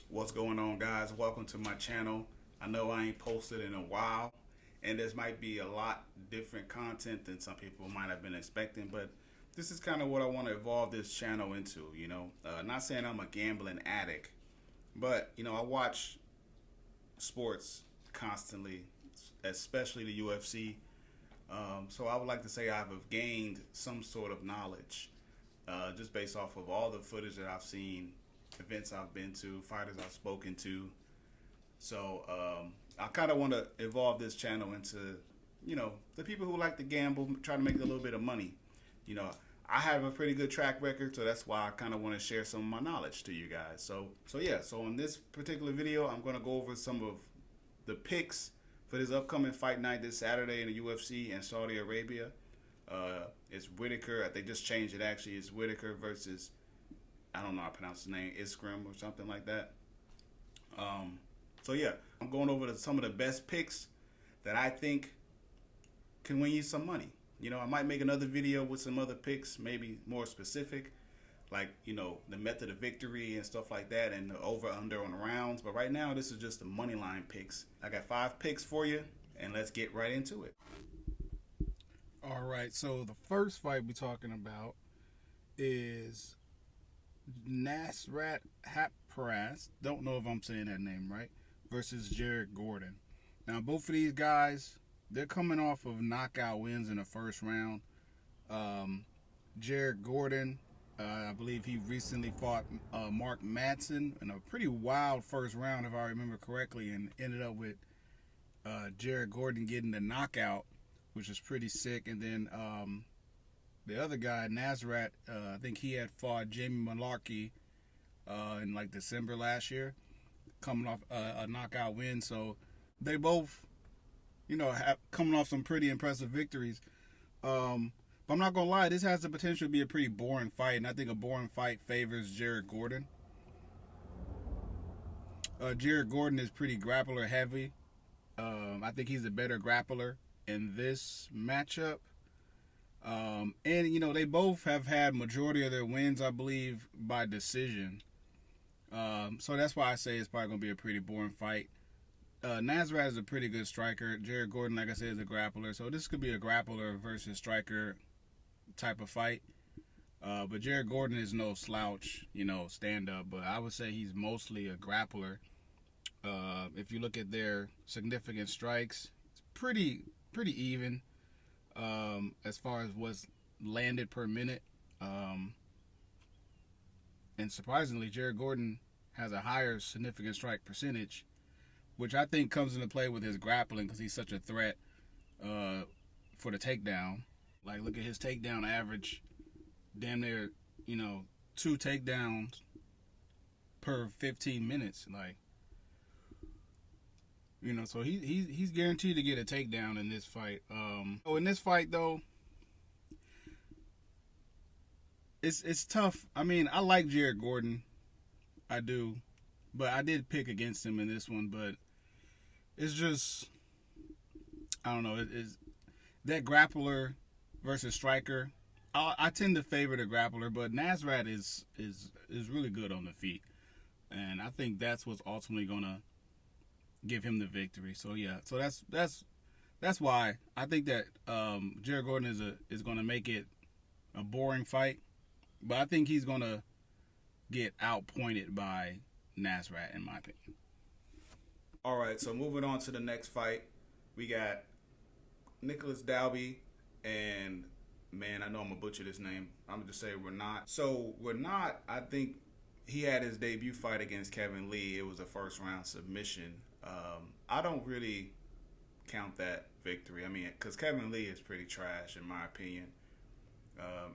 What's going on, guys? Welcome to my channel. I know I ain't posted in a while, and this might be a lot different content than some people might have been expecting, but this is kind of what I want to evolve this channel into. Not saying I'm a gambling addict, but I watch sports constantly, especially the UFC. So I would like to say I've gained some sort of knowledge just based off of all the footage that I've seen, events I've been to, fighters I've spoken to. So I kind of want to evolve this channel into, the people who like to gamble, try to make a little bit of money. You know, I have a pretty good track record, so that's why I kind of want to share some of my knowledge to you guys. So in this particular video, I'm going to go over some of the picks for this upcoming fight night this Saturday in the UFC in Saudi Arabia. It's Whitaker. They just changed it. Actually, it's Whitaker versus, I don't know how to pronounce the name, Iskram or something like that. I'm going over some of the best picks that I think can win you some money. I might make another video with some other picks, maybe more specific, like, the method of victory and stuff like that, and the over under on the rounds. But right now, this is just the money line picks. I got 5 picks for you, and let's get right into it. All right, so the first fight we're talking about is Nasrat Haqparast, don't know if I'm saying that name right, versus Jared Gordon. Now, both of these guys, they're coming off of knockout wins in the first round. Jared Gordon, I believe he recently fought Mark Madsen in a pretty wild first round, if I remember correctly, and ended up with Jared Gordon getting the knockout, which is pretty sick. And then the other guy, Nasrat, I think he had fought Jamie Mullarkey in like December last year, coming off a knockout win. So they both, have coming off some pretty impressive victories. But I'm not gonna lie, this has the potential to be a pretty boring fight, and I think a boring fight favors Jared Gordon. Jared Gordon is pretty grappler heavy. I think he's a better grappler in this matchup. And they both have had majority of their wins, I believe, by decision. So that's why I say it's probably gonna be a pretty boring fight. Nasrat is a pretty good striker. Jared Gordon, like I said, is a grappler. So this could be a grappler versus striker type of fight. But Jared Gordon is no slouch, stand up. But I would say he's mostly a grappler. If you look at their significant strikes, it's pretty even as far as what's landed per minute. And surprisingly, Jared Gordon has a higher significant strike percentage, which I think comes into play with his grappling because he's such a threat for the takedown. Like, look at his takedown average, damn near, 2 takedowns per 15 minutes. Like, so he's guaranteed to get a takedown in this fight. In this fight, though, it's tough. I mean, I like Jared Gordon, I do, but I did pick against him in this one. But it's just, I don't know. It's that grappler versus striker. I tend to favor the grappler, but Nasrat is really good on the feet, and I think that's what's ultimately gonna give him the victory. So yeah, so that's why I think that Jared Gordon is gonna make it a boring fight, but I think he's gonna get outpointed by Nasrat, in my opinion. All right, so moving on to the next fight, we got Nicolas Dalby and, man, I know I'm gonna butcher this name. I'm gonna just say Renat. So Renat, I think he had his debut fight against Kevin Lee. It was a first round submission. I don't really count that victory. I mean, because Kevin Lee is pretty trash in my opinion,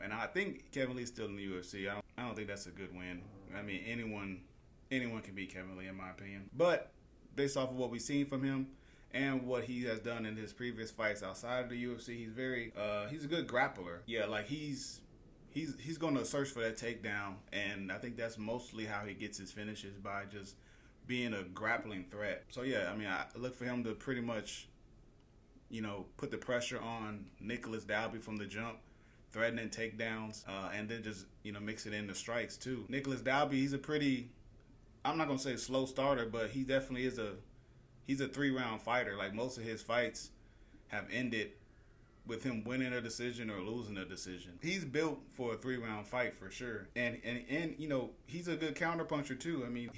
and I think Kevin Lee's still in the UFC. I don't think that's a good win. I mean, anyone can beat Kevin Lee in my opinion. But based off of what we've seen from him and what he has done in his previous fights outside of the UFC, he's a good grappler. Yeah, like he's going to search for that takedown, and I think that's mostly how he gets his finishes, by just being a grappling threat. So yeah, I mean, I look for him to pretty much, put the pressure on Nicolas Dalby from the jump, threatening takedowns, and then just, mix it into strikes too. Nicolas Dalby, he's a pretty I'm not gonna say slow starter, but he definitely is he's a 3 round fighter. Like most of his fights have ended with him winning a decision or losing a decision. He's built for a 3 round fight for sure. And you know, he's a good counterpuncher too. I mean,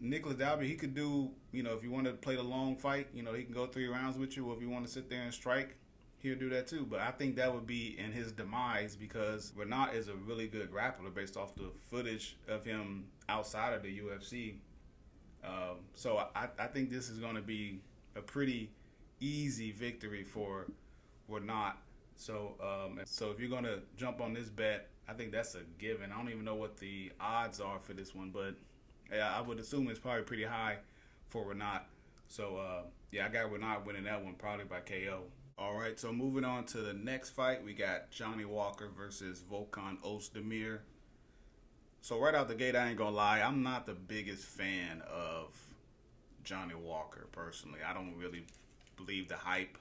Nicolas Dalby, he could do, you know, if you want to play the long fight, you know, he can go 3 rounds with you, or if you want to sit there and strike, he'll do that too. But I think that would be in his demise because Renat is a really good grappler based off the footage of him outside of the UFC. So I think this is going to be a pretty easy victory for Renat. So if you're going to jump on this bet, I think that's a given. I don't even know what the odds are for this one, but yeah, I would assume it's probably pretty high for Renat. So yeah, I got Renat winning that one probably by KO. All right, so moving on to the next fight, we got Johnny Walker versus Volkan Ozdemir. So right out the gate, I ain't gonna lie, I'm not the biggest fan of Johnny Walker personally. I don't really believe the hype.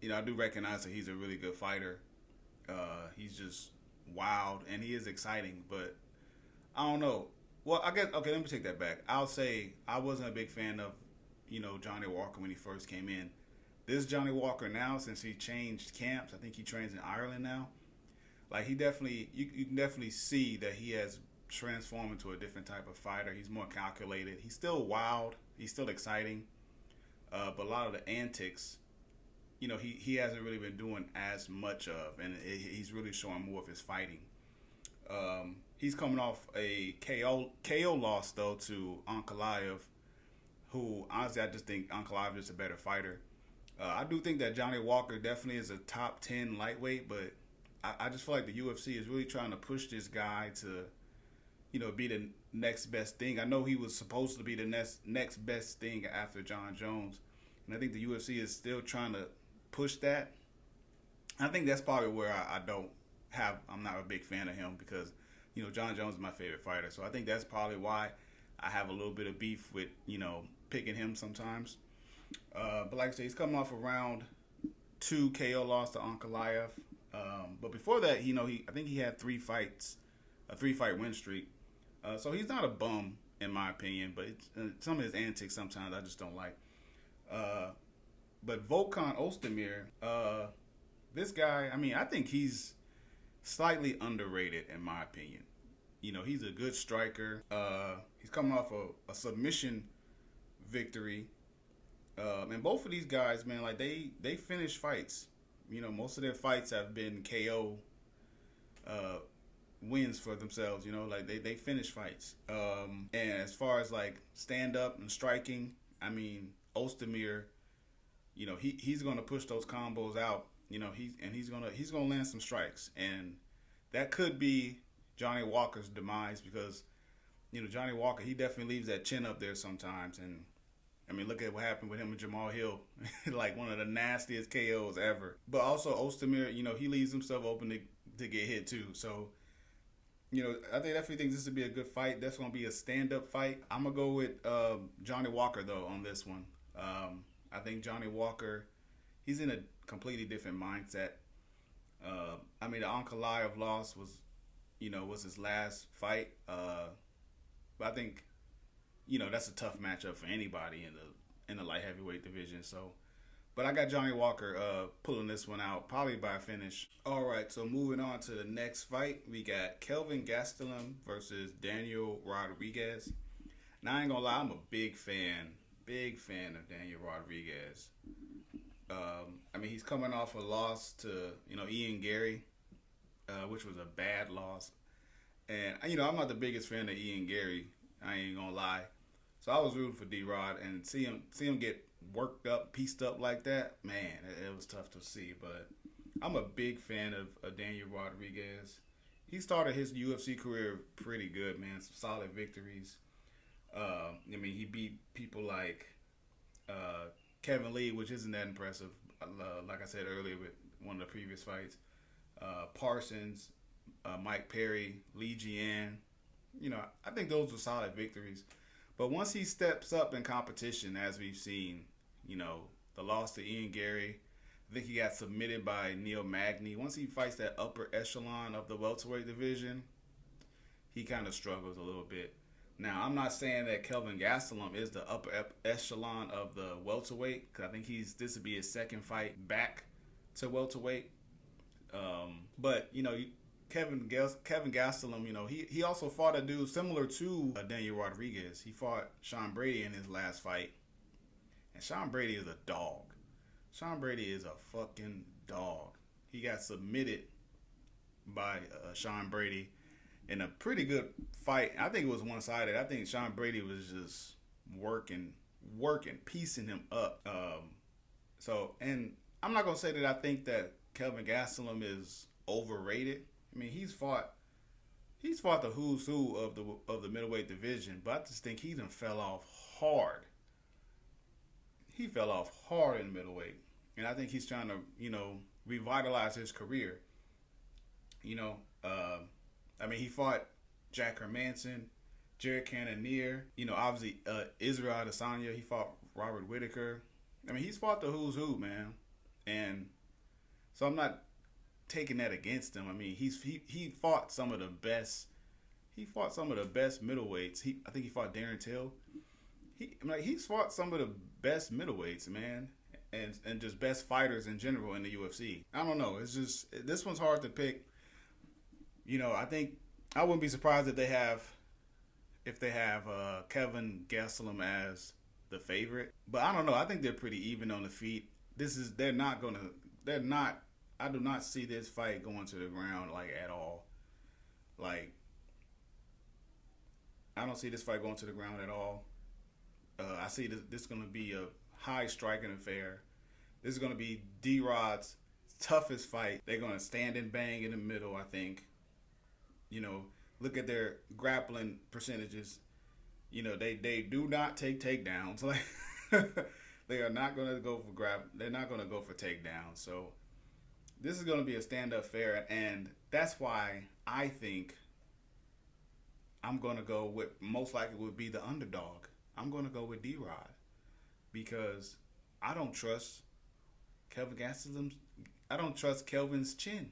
You know, I do recognize that he's a really good fighter. He's just wild and he is exciting, but I don't know. Well, I guess, okay, let me take that back. I'll say I wasn't a big fan of, you know, Johnny Walker when he first came in. This Johnny Walker now, since he changed camps, I think he trains in Ireland now. Like he definitely, you can definitely see that he has transformed into a different type of fighter. He's more calculated. He's still wild. He's still exciting. But a lot of the antics, you know, he hasn't really been doing as much of, and he's really showing more of his fighting. He's coming off a KO loss though to Ankalaev, who honestly I just think Ankalaev is a better fighter. I do think that Johnny Walker definitely is a top 10 lightweight, but I just feel like the UFC is really trying to push this guy to, you know, be the next best thing. I know he was supposed to be the next best thing after Jon Jones, and I think the UFC is still trying to push that. I think that's probably where I'm not a big fan of him because, you know, Jon Jones is my favorite fighter. So I think that's probably why I have a little bit of beef with, you know, picking him sometimes. But like I said, he's coming off a round 2 KO loss to Ankalaev. But before that, you know, I think he had 3 fights, a 3-fight win streak. So he's not a bum in my opinion, but some of his antics sometimes I just don't like. But Volkan Ozdemir, this guy, I mean, I think he's slightly underrated in my opinion. You know, he's a good striker. He's coming off a submission victory. And both of these guys, man, like they finish fights. You know, most of their fights have been KO wins for themselves. You know, like they finish fights. And as far as like stand up and striking, I mean, Ozdemir, you know, he's gonna push those combos out. You know, he's gonna land some strikes, and that could be Johnny Walker's demise because, you know, Johnny Walker, he definitely leaves that chin up there sometimes. And I mean, look at what happened with him and Jamal Hill, like one of the nastiest KOs ever. But also Ozdemir, you know, he leaves himself open to get hit too. So, you know, I definitely think this would be a good fight. That's going to be a stand-up fight. I'm going to go with Johnny Walker, though, on this one. I think Johnny Walker, he's in a completely different mindset. I mean, the Ankalaev loss was his last fight. But I think, you know, that's a tough matchup for anybody in the light heavyweight division. So, but I got Johnny Walker pulling this one out, probably by a finish. All right, so moving on to the next fight, we got Kelvin Gastelum versus Daniel Rodriguez. Now, I ain't gonna lie, I'm a big fan of Daniel Rodriguez. I mean, he's coming off a loss to, you know, Ian Gary, which was a bad loss. And, you know, I'm not the biggest fan of Ian Gary, I ain't gonna lie. So I was rooting for D-Rod, and see him get worked up, pieced up like that, man, it was tough to see. But I'm a big fan of Daniel Rodriguez. He started his UFC career pretty good, man. Some solid victories. I mean, he beat people like Kevin Lee, which isn't that impressive. Like I said earlier with one of the previous fights. Parsons, Mike Perry, Lee Jian. You know, I think those were solid victories. But once he steps up in competition, as we've seen, you know, the loss to Ian Gary, I think he got submitted by Neil Magny. Once he fights that upper echelon of the welterweight division, he kind of struggles a little bit. Now, I'm not saying that Kelvin Gastelum is the upper echelon of the welterweight, because I think this would be his second fight back to welterweight. But Kevin Gastelum, he also fought a dude similar to Daniel Rodriguez. He fought Sean Brady in his last fight, and Sean Brady is a dog. Sean Brady is a fucking dog. He got submitted by Sean Brady in a pretty good fight. I think it was one-sided. I think Sean Brady was just working, piecing him up. And I'm not gonna say that I think that Kelvin Gastelum is overrated. I mean, he's fought the who's who of the middleweight division, but I just think he done fell off hard. He fell off hard in middleweight, and I think he's trying to revitalize his career. I mean, he fought Jack Hermanson, Jared Cannonier, obviously Israel Adesanya. He fought Robert Whitaker. I mean, he's fought the who's who, man. And so I'm not taking that against him. I mean, he fought some of the best. He fought some of the best middleweights. I think he fought Darren Till. He's fought some of the best middleweights, man, and just best fighters in general in the UFC. I don't know. It's just this one's hard to pick. I think I wouldn't be surprised if they have Kevin Gastelum as the favorite. But I don't know. I think they're pretty even on the feet. I do not see this fight going to the ground at all. I don't see this fight going to the ground at all. I see this going to be a high striking affair. This is going to be D-Rod's toughest fight. They're going to stand and bang in the middle, I think. Look at their grappling percentages. They do not take takedowns. They are not going to go for they're not going to go for takedowns. So this is going to be a stand-up fair, and that's why I think I'm going to go with, most likely would be the underdog. I'm going to go with D-Rod because I don't trust Kelvin Gastelum. I don't trust Kelvin's chin.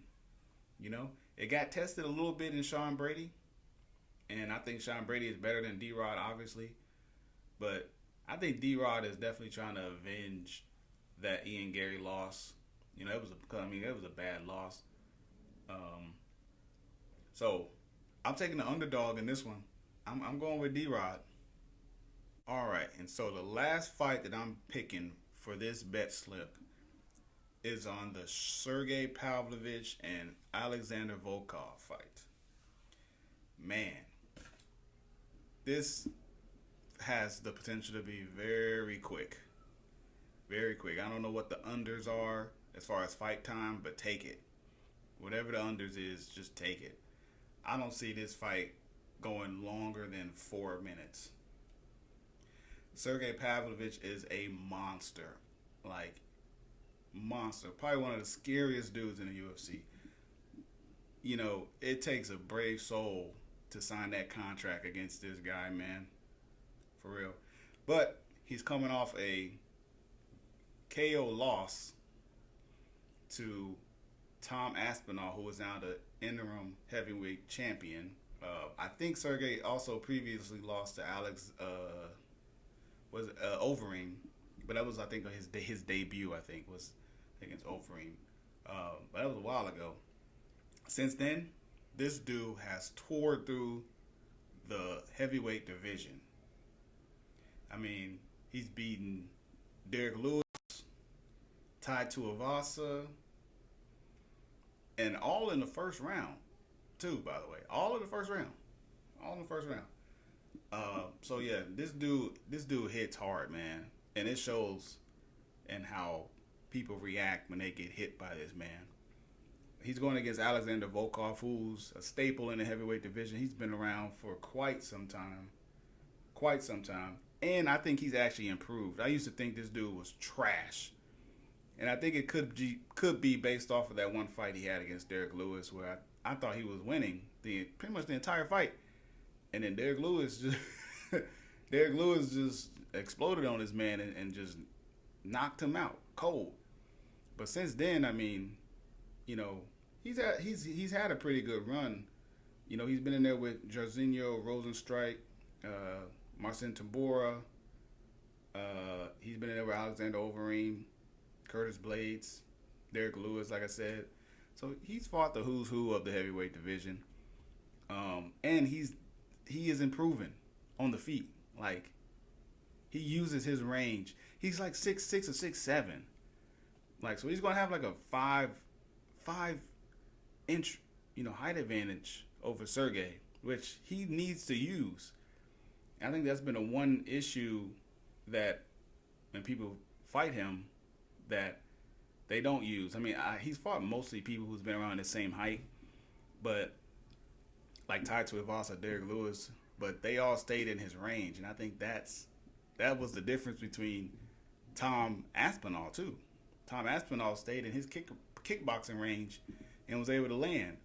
It got tested a little bit in Sean Brady, and I think Sean Brady is better than D-Rod, obviously. But I think D-Rod is definitely trying to avenge that Ian Gary loss. It was a bad loss. So I'm taking the underdog in this one. I'm going with D-Rod. All right, and so the last fight that I'm picking for this bet slip is on the Sergey Pavlovich and Alexander Volkov fight. Man, this has the potential to be very quick. Very quick. I don't know what the unders are as far as fight time, but take it. Whatever the unders is, just take it. I don't see this fight going longer than 4 minutes. Sergey Pavlovich is a monster. Monster. Probably one of the scariest dudes in the UFC. It takes a brave soul to sign that contract against this guy, man. For real. But he's coming off a KO loss to Tom Aspinall, who is now the interim heavyweight champion. I think Sergey also previously lost to Alex Overeem, but that was, I think, his debut. I think was against Overeem, but that was a while ago. Since then, this dude has tore through the heavyweight division. I mean, he's beaten Derek Lewis, Tai Tuivasa, and all in the first round, too. By the way, all in the first round. So yeah, this dude hits hard, man, and it shows in how people react when they get hit by this man. He's going against Alexander Volkov, who's a staple in the heavyweight division. He's been around for quite some time, and I think he's actually improved. I used to think this dude was trash, and I think it could be based off of that one fight he had against Derek Lewis, where I thought he was winning pretty much the entire fight, and then Derek Lewis just exploded on this man and just knocked him out cold. But since then, I mean, he's had a pretty good run. He's been in there with Jairzinho Rozenstruik, Marcin Tybura. He's been in there with Alexander Overeem, Curtis Blades, Derek Lewis, like I said. So he's fought the who's who of the heavyweight division. And he is improving on the feet. Like, he uses his range. He's like 6'6" or 6'7". Like, so he's gonna have like a five inch, height advantage over Sergey, which he needs to use. And I think that's been a one issue that when people fight him that they don't use. I mean, he's fought mostly people who's been around the same height, but like Tai Tuivasa, Derek Lewis, but they all stayed in his range, and I think that was the difference between Tom Aspinall too. Tom Aspinall stayed in his kickboxing range and was able to land.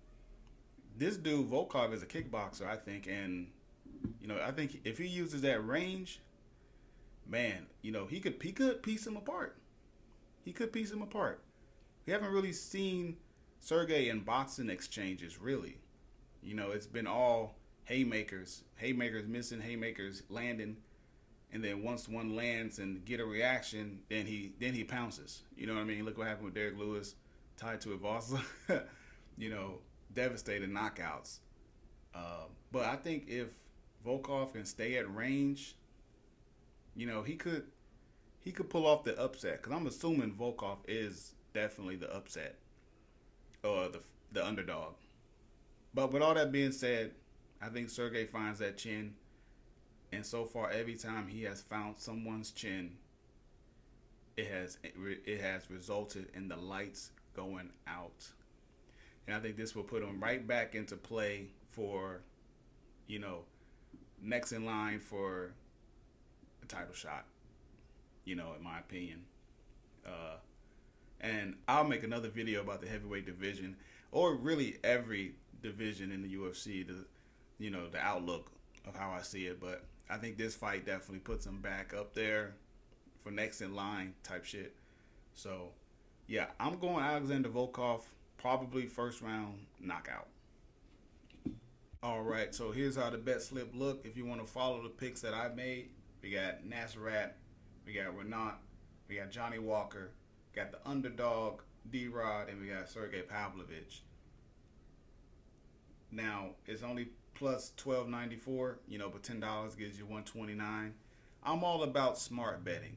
This dude Volkov is a kickboxer, I think, and I think if he uses that range, man, he could piece him apart. He could piece him apart. We haven't really seen Sergey in boxing exchanges, really. It's been all haymakers missing, haymakers landing, and then once one lands and get a reaction, then he pounces. You know what I mean? Look what happened with Derek Lewis, tied to Ivasa. Devastating knockouts. But I think if Volkov can stay at range, he could pull off the upset. Because I'm assuming Volkov is definitely the upset or the underdog. But with all that being said, I think Sergey finds that chin, and so far every time he has found someone's chin, it has resulted in the lights going out. And I think this will put him right back into play for, next in line for a title shot, in my opinion. And I'll make another video about the heavyweight division, or really every division in the UFC, the outlook of how I see it. But I think this fight definitely puts him back up there for next in line type shit. So, yeah, I'm going Alexander Volkov, probably first round knockout. All right, so here's how the bet slip look. If you want to follow the picks that I made, we got Nasrat, we got Renat, we got Johnny Walker, got the underdog D-Rod, and we got Sergey Pavlovich. Now, it's only plus $12.94, but $10 gives you $129. I'm all about smart betting.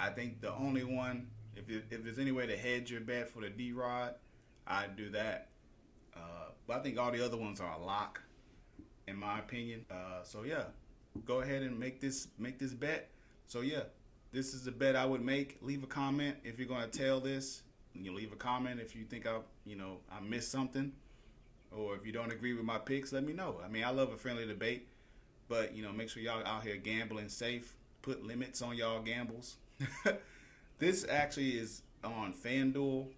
I think the only one, if there's any way to hedge your bet for the D-Rod, I'd do that. But I think all the other ones are a lock, in my opinion. So yeah, go ahead and make this bet. So yeah, this is the bet I would make. Leave a comment if you're going to tell this. Leave a comment if you think I missed something, or if you don't agree with my picks, let me know. I mean, I love a friendly debate, but make sure y'all out here gambling safe. Put limits on y'all gambles. This actually is on FanDuel.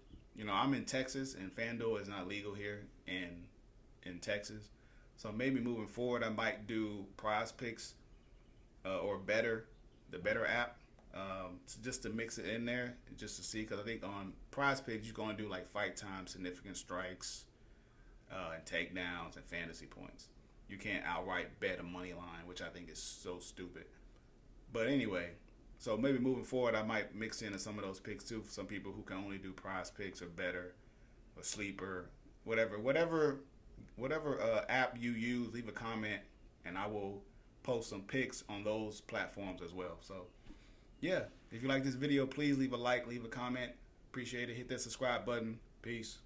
I'm in Texas, and FanDuel is not legal here in Texas. So maybe moving forward, I might do Prize Picks or Better, the Better app, just to mix it in there, just to see. Because I think on Prize Picks, you're going to do like fight time, significant strikes, and takedowns, and fantasy points. You can't outright bet a money line, which I think is so stupid. But anyway, so maybe moving forward, I might mix in some of those picks too for some people who can only do Prize Picks or Better or Sleeper, whatever app you use. Leave a comment, and I will post some picks on those platforms as well. So yeah, if you like this video, please leave a like, leave a comment. Appreciate it. Hit that subscribe button. Peace.